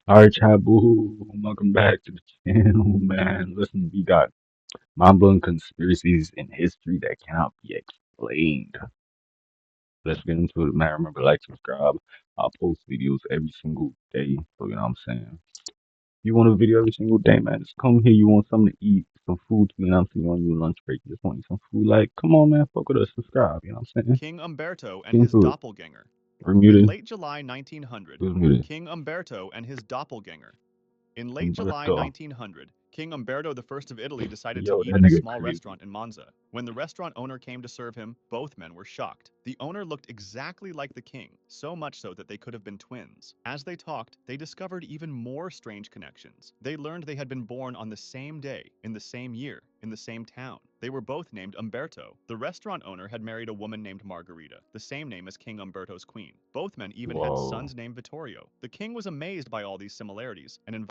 Alright, Chabu, welcome back to the channel, man. Listen, we got mind-blowing conspiracies in history that cannot be explained. Let's get into it, man. Remember, like, subscribe. I'll post videos every single day, so you know what I'm saying. You want a video every single day, man? Just come here. You want something to eat, some food, you know what I'm saying? You on your lunch break, you just want some food. Like, come on, man. Fuck with us, subscribe, you know what I'm saying? King Umberto and Get his into it. doppelganger. We're In muted. late July 1900, Who's muted? King Umberto and his doppelganger. In late July Umberto. 1900, King Umberto I of Italy decided to Yo, eat that at a nigga small crazy. restaurant in Monza. When the restaurant owner came to serve him, both men were shocked. The owner looked exactly like the king, so much so that they could have been twins. As they talked, they discovered even more strange connections. They learned they had been born on the same day, in the same year, in the same town. They were both named Umberto. The restaurant owner had married a woman named Margarita, the same name as King Umberto's queen. Both men even had Whoa. sons named Vittorio. The king was amazed by all these similarities and invited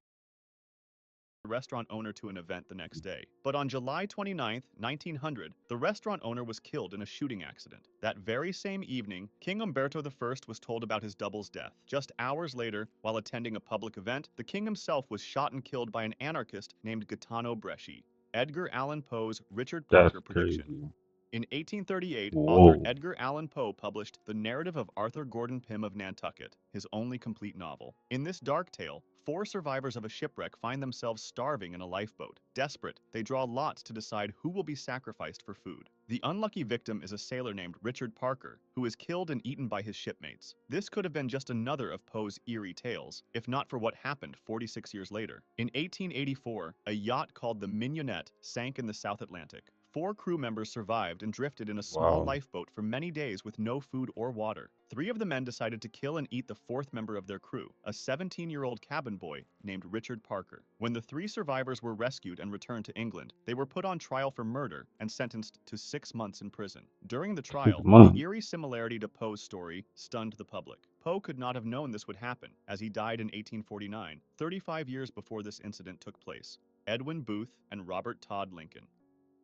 the restaurant owner to an event the next day. But on July 29, 1900, the restaurant owner was killed in a shooting accident. That very same evening, King Umberto I was told about his double's death. Just hours later, while attending a public event, the king himself was shot and killed by an anarchist named Gaetano Bresci. Edgar Allan Poe's Richard That's Parker prediction. crazy. In 1838, author Whoa. Edgar Allan Poe published The Narrative of Arthur Gordon Pym of Nantucket, his only complete novel. In this dark tale, four survivors of a shipwreck find themselves starving in a lifeboat. Desperate, they draw lots to decide who will be sacrificed for food. The unlucky victim is a sailor named Richard Parker, who is killed and eaten by his shipmates. This could have been just another of Poe's eerie tales, if not for what happened 46 years later. In 1884, a yacht called the Mignonette sank in the South Atlantic. Four crew members survived and drifted in a small Wow. lifeboat for many days with no food or water. Three of the men decided to kill and eat the fourth member of their crew, a 17-year-old cabin boy named Richard Parker. When the three survivors were rescued and returned to England, they were put on trial for murder and sentenced to 6 months in prison. During the Six trial, the months. eerie similarity to Poe's story stunned the public. Poe could not have known this would happen, as he died in 1849, 35 years before this incident took place. Edwin Booth and Robert Todd Lincoln.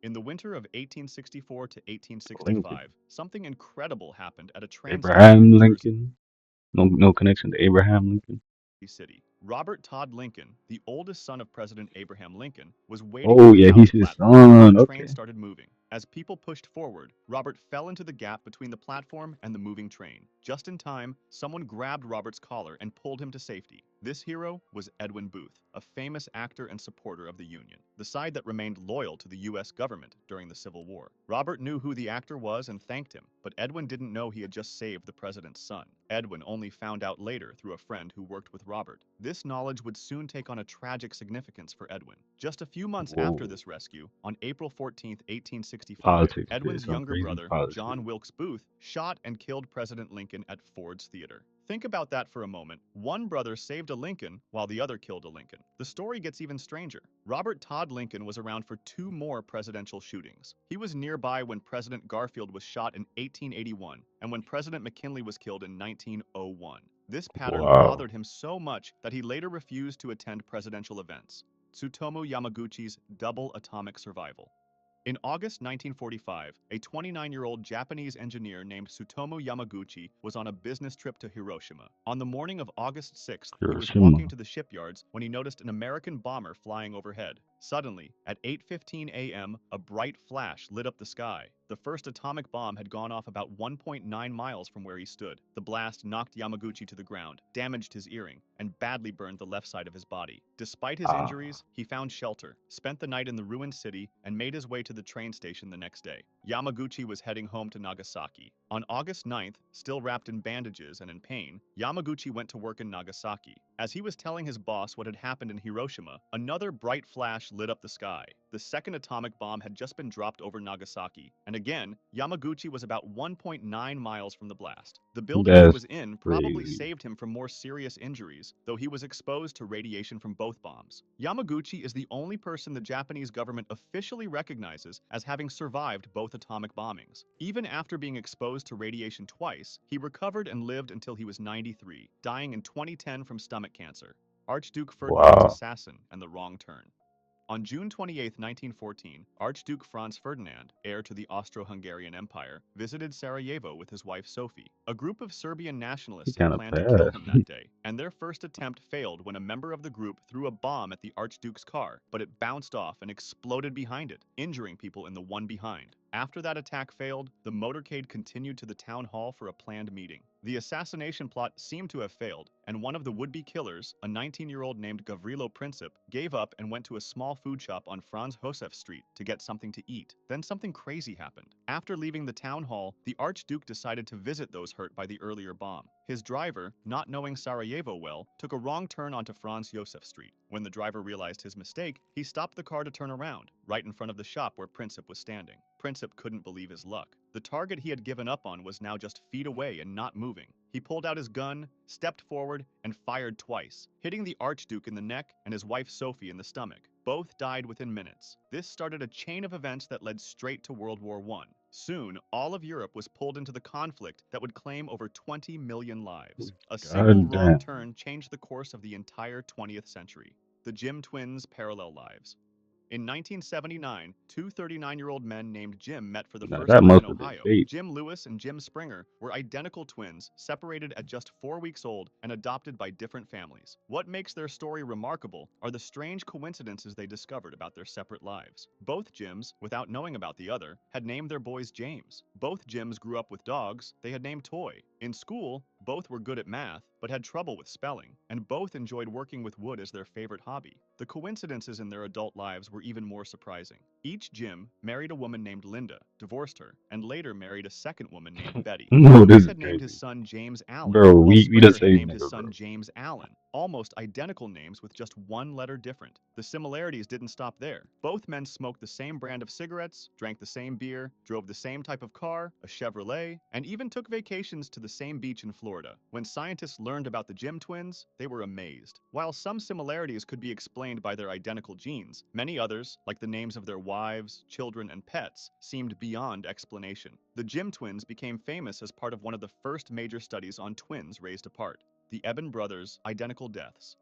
In the winter of 1864 to Lincoln. 1865, something incredible happened at a train station Abraham in Jersey Lincoln. No connection to Abraham Lincoln. City. Robert Todd Lincoln, the oldest son of President Abraham Lincoln, was waiting on Oh the yeah, he's galley his platform when the son. train Okay. started moving. As people pushed forward, Robert fell into the gap between the platform and the moving train. Just in time, someone grabbed Robert's collar and pulled him to safety. This hero was Edwin Booth, a famous actor and supporter of the Union, the side that remained loyal to the U.S. government during the Civil War. Robert knew who the actor was and thanked him, but Edwin didn't know he had just saved the president's son. Edwin only found out later through a friend who worked with Robert. This knowledge would soon take on a tragic significance for Edwin. Just a few months after Whoa. this rescue, on April 14, 1865, Politics, dude. Edwin's Some younger crazy brother, politics. John Wilkes Booth, shot and killed President Lincoln at Ford's Theater. Think about that for a moment. One brother saved a Lincoln while the other killed a Lincoln. The story gets even stranger. Robert Todd Lincoln was around for two more presidential shootings. He was nearby when President Garfield was shot in 1881 and when President McKinley was killed in 1901. This pattern Wow. bothered him so much that he later refused to attend presidential events. Tsutomu Yamaguchi's double atomic survival. In August 1945, a 29-year-old Japanese engineer named Tsutomu Yamaguchi was on a business trip to Hiroshima. On the morning of August 6th, he was walking Hiroshima. to the shipyards when he noticed an American bomber flying overhead. Suddenly, at 8:15 a.m., a bright flash lit up the sky. The first atomic bomb had gone off about 1.9 miles from where he stood. The blast knocked Yamaguchi to the ground, damaged his earring, and badly burned the left side of his body. Despite his Ah. injuries, he found shelter, spent the night in the ruined city, and made his way to the train station the next day. Yamaguchi was heading home to Nagasaki. On August 9th, still wrapped in bandages and in pain, Yamaguchi went to work in Nagasaki. As he was telling his boss what had happened in Hiroshima, another bright flash lit up the sky. The second atomic bomb had just been dropped over Nagasaki, and again, Yamaguchi was about 1.9 miles from the blast. The building he That's was in probably crazy. saved him from more serious injuries, though he was exposed to radiation from both bombs. Yamaguchi is the only person the Japanese government officially recognizes as having survived both atomic bombings. Even after being exposed to radiation twice, he recovered and lived until he was 93, dying in 2010 from stomach cancer. Archduke Ferdinand's Wow. assassin and the wrong turn. On June 28, 1914, Archduke Franz Ferdinand, heir to the Austro-Hungarian Empire, visited Sarajevo with his wife Sophie. A group of Serbian He nationalists had kind of planned to kill fast. him that day, and their first attempt failed when a member of the group threw a bomb at the Archduke's car, but it bounced off and exploded behind it, injuring people in the one behind. After that attack failed, the motorcade continued to the town hall for a planned meeting. The assassination plot seemed to have failed, and one of the would-be killers, a 19-year-old named Gavrilo Princip, gave up and went to a small food shop on Franz Josef Street to get something to eat. Then something crazy happened. After leaving the town hall, the Archduke decided to visit those hurt by the earlier bomb. His driver, not knowing Sarajevo well, took a wrong turn onto Franz Josef Street. When the driver realized his mistake, he stopped the car to turn around, right in front of the shop where Princip was standing. Princip couldn't believe his luck. The target he had given up on was now just feet away and not moving. He pulled out his gun, stepped forward, and fired twice, hitting the Archduke in the neck and his wife Sophie in the stomach. Both died within minutes. This started a chain of events that led straight to World War I. Soon, all of Europe was pulled into the conflict that would claim over 20 million lives. A single God wrong damn. turn changed the course of the entire 20th century. The Jim twins' parallel lives. In 1979, two 39-year-old men named Jim met for the Now first that time in must have been Ohio. fate. Jim Lewis and Jim Springer were identical twins, separated at just 4 weeks old and adopted by different families. What makes their story remarkable are the strange coincidences they discovered about their separate lives. Both Jims, without knowing about the other, had named their boys James. Both Jims grew up with dogs they had named Toy. In school, both were good at math, but had trouble with spelling, and both enjoyed working with wood as their favorite hobby. The coincidences in their adult lives were even more surprising. Each Jim married a woman named Linda, divorced her, and later married a second woman named Betty. No, this Lewis is had named his crazy. son James Allen, Bro, while we the Springer had same named his nigga, son bro. James Allen, almost identical names with just one letter different. The similarities didn't stop there. Both men smoked the same brand of cigarettes, drank the same beer, drove the same type of car, a Chevrolet, and even took vacations to the same beach in Florida. When scientists learned about the Jim twins, they were amazed. While some similarities could be explained by their identical genes, many others, like the names of their wives, children, and pets, seemed beyond explanation. The Jim twins became famous as part of one of the first major studies on twins raised apart, the Eben brothers' identical deaths.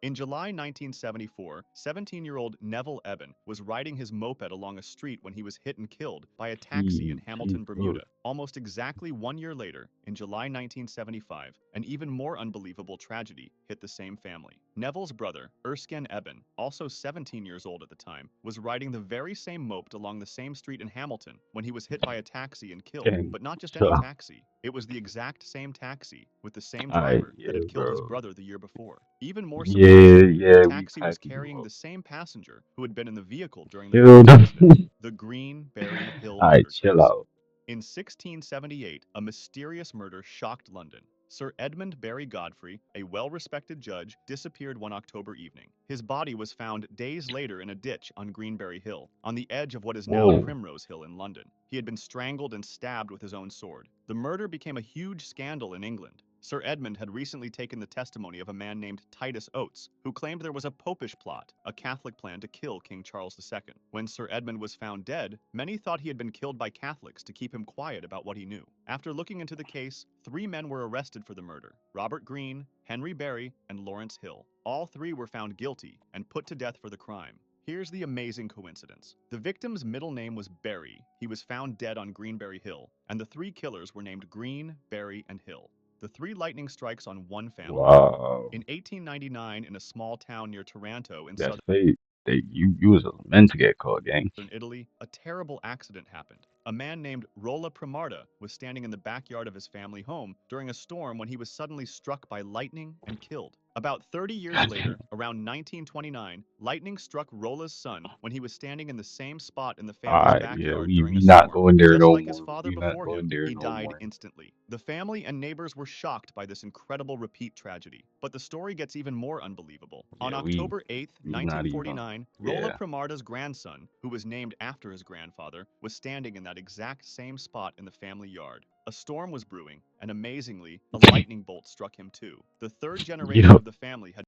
In July 1974, 17-year-old Neville Eben was riding his moped along a street when he was hit and killed by a taxi in Hamilton, Jesus. Bermuda. Almost exactly 1 year later, in July 1975, an even more unbelievable tragedy hit the same family. Neville's brother, Erskine Eben, also 17 years old at the time, was riding the very same moped along the same street in Hamilton when he was hit by a taxi and killed. Gang. But not just any Chill. taxi. It was the exact same taxi, with the same Alright, driver that yeah, had killed his bro. brother the year before. Even more Yeah, surprisingly, the yeah, we taxi was packed you carrying up. the same passenger who had been in the vehicle during the Killed fatal accident, him. the Greenberry Hill Alright, murder chill case. out. In 1678, a mysterious murder shocked London. Sir Edmund Barry Godfrey, a well-respected judge, disappeared one October evening. His body was found days later in a ditch on Greenberry Hill, on the edge of what is now Whoa. Primrose Hill in London. He had been strangled and stabbed with his own sword. The murder became a huge scandal in England. Sir Edmund had recently taken the testimony of a man named Titus Oates, who claimed there was a popish plot, a Catholic plan to kill King Charles II. When Sir Edmund was found dead, many thought he had been killed by Catholics to keep him quiet about what he knew. After looking into the case, 3 men were arrested for the murder: Robert Greene, Henry Barry, and Lawrence Hill. All 3 were found guilty and put to death for the crime. Here's the amazing coincidence. The victim's middle name was Barry. He was found dead on Greenberry Hill, and the 3 killers were named Greene, Barry, and Hill. The 3 lightning strikes on one family. Wow. In 1899, in a small town near Taranto in That's southern fate. You was meant to get caught, gang. Italy, a terrible accident happened. A man named Rolla Primarda was standing in the backyard of his family home during a storm when he was suddenly struck by lightning and killed. About 30 years God damn. later, around 1929, lightning struck Rolla's son when he was standing in the same spot in the family's Alright, yeah, backyard we during a not storm. going there Just no like his more. father We not before going him, there he no died more. instantly. The family and neighbors were shocked by this incredible repeat tragedy. But the story gets even more unbelievable. On Yeah, October 8, we not even. 1949, Rolla Yeah. Primarda's grandson, who was named after his grandfather, was standing in that exact same spot in the family yard. A storm was brewing, and amazingly, a lightning bolt struck him too. The third generation Yo, of the family had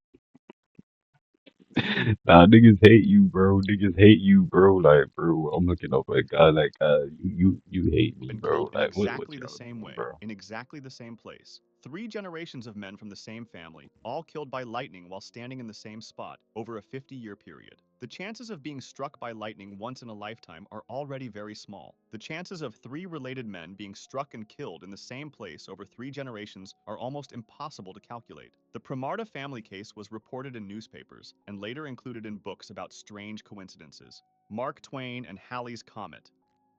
nah, niggas hate you, bro. Niggas hate you, bro. Like, bro, I'm looking up at God. Like, you hate me, been bro. killed in Like, what exactly the y'all same doing, way, bro? in exactly the same place. Three generations of men from the same family, all killed by lightning while standing in the same spot over a 50-year period. The chances of being struck by lightning once in a lifetime are already very small. The chances of three related men being struck and killed in the same place over three generations are almost impossible to calculate. The Pramarda family case was reported in newspapers and later included in books about strange coincidences. Mark Twain and Halley's Comet.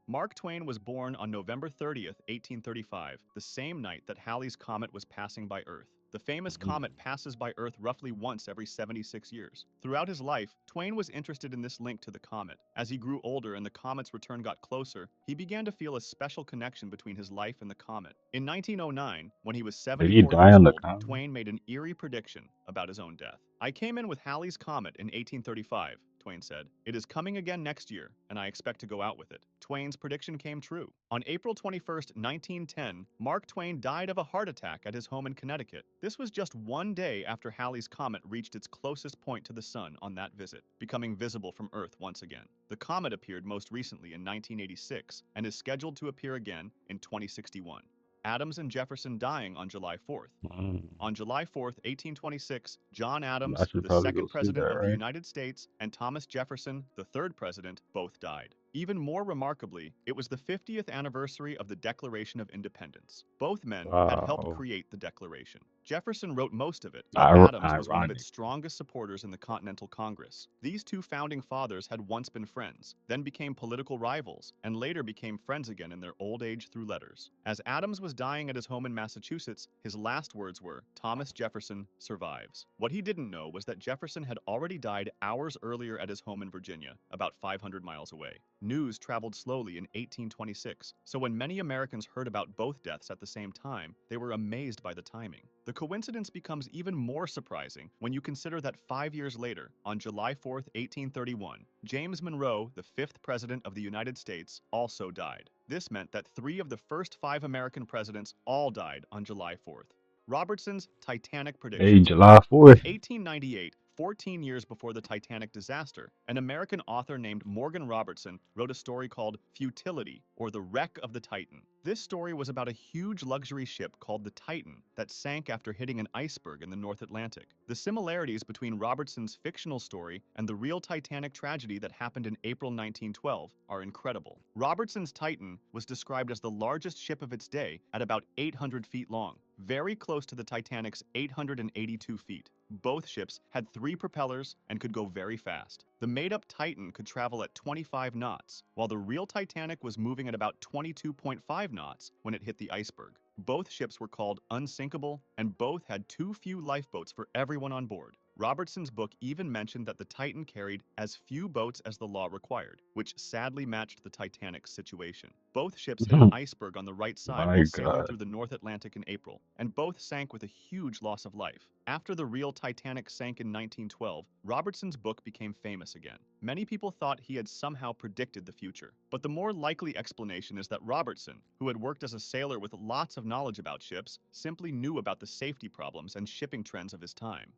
Mark Twain was born on November 30th, 1835, the same night that Halley's Comet was passing by Earth. The famous Mhm. comet passes by Earth roughly once every 76 years. Throughout his life, Twain was interested in this link to the comet. As he grew older and the comet's return got closer, he began to feel a special connection between his life and the comet. In 1909, when he was Did he 74 die years on the old, comment? Twain made an eerie prediction about his own death. "I came in with Halley's Comet in 1835. Twain said. "It is coming again next year, and I expect to go out with it." Twain's prediction came true. On April 21st, 1910, Mark Twain died of a heart attack at his home in Connecticut. This was just one day after Halley's Comet reached its closest point to the sun on that visit, becoming visible from Earth once again. The comet appeared most recently in 1986 and is scheduled to appear again in 2061. Adams and Jefferson dying on July 4th. Mm. On July 4th, 1826, John I Adams, should the probably go second see that, president of the right? United States, and Thomas Jefferson, the third president, both died. Even more remarkably, it was the 50th anniversary of the Declaration of Independence. Both men had helped Wow. create the Declaration. Jefferson wrote most of it, while Adams was one of its Ironic. strongest supporters in the Continental Congress. These two founding fathers had once been friends, then became political rivals, and later became friends again in their old age through letters. As Adams was dying at his home in Massachusetts, his last words were, "Thomas Jefferson survives." What he didn't know was that Jefferson had already died hours earlier at his home in Virginia, about 500 miles away. News traveled slowly in 1826, so when many Americans heard about both deaths at the same time, they were amazed by the timing. The coincidence becomes even more surprising when you consider that 5 years later, on July 4th, 1831, James Monroe, the fifth president of the United States, also died. This meant that three of the first five American presidents all died on July 4th. Robertson's Titanic Hey, prediction. July In 4th. 1898, 14 years before the Titanic disaster, an American author named Morgan Robertson wrote a story called Futility, or The Wreck of the Titan. This story was about a huge luxury ship called the Titan that sank after hitting an iceberg in the North Atlantic. The similarities between Robertson's fictional story and the real Titanic tragedy that happened in April 1912 are incredible. Robertson's Titan was described as the largest ship of its day at about 800 feet long, very close to the Titanic's 882 feet. Both ships had three propellers and could go very fast. The made-up Titan could travel at 25 knots, while the real Titanic was moving at about 22.5 knots when it hit the iceberg. Both ships were called unsinkable, and both had too few lifeboats for everyone on board. Robertson's book even mentioned that the Titan carried as few boats as the law required, which sadly matched the Titanic's situation. Both ships hit an iceberg on the right side My while sailing God. through the North Atlantic in April, and both sank with a huge loss of life. After the real Titanic sank in 1912, Robertson's book became famous again. Many people thought he had somehow predicted the future, but the more likely explanation is that Robertson, who had worked as a sailor with lots of knowledge about ships, simply knew about the safety problems and shipping trends of his time.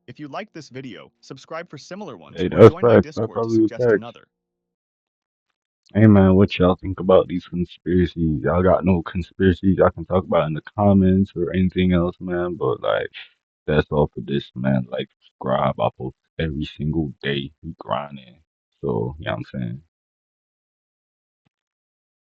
If you liked this video, subscribe for similar ones Hey, or that's join my facts. That Discord to probably was suggest facts. another. Hey, man, what y'all think about these conspiracies? Y'all got no conspiracies y'all can talk about in the comments or anything else, man. But, like, that's all for this, man. Like, subscribe. I post every single day. We grinding. So, you know what I'm saying?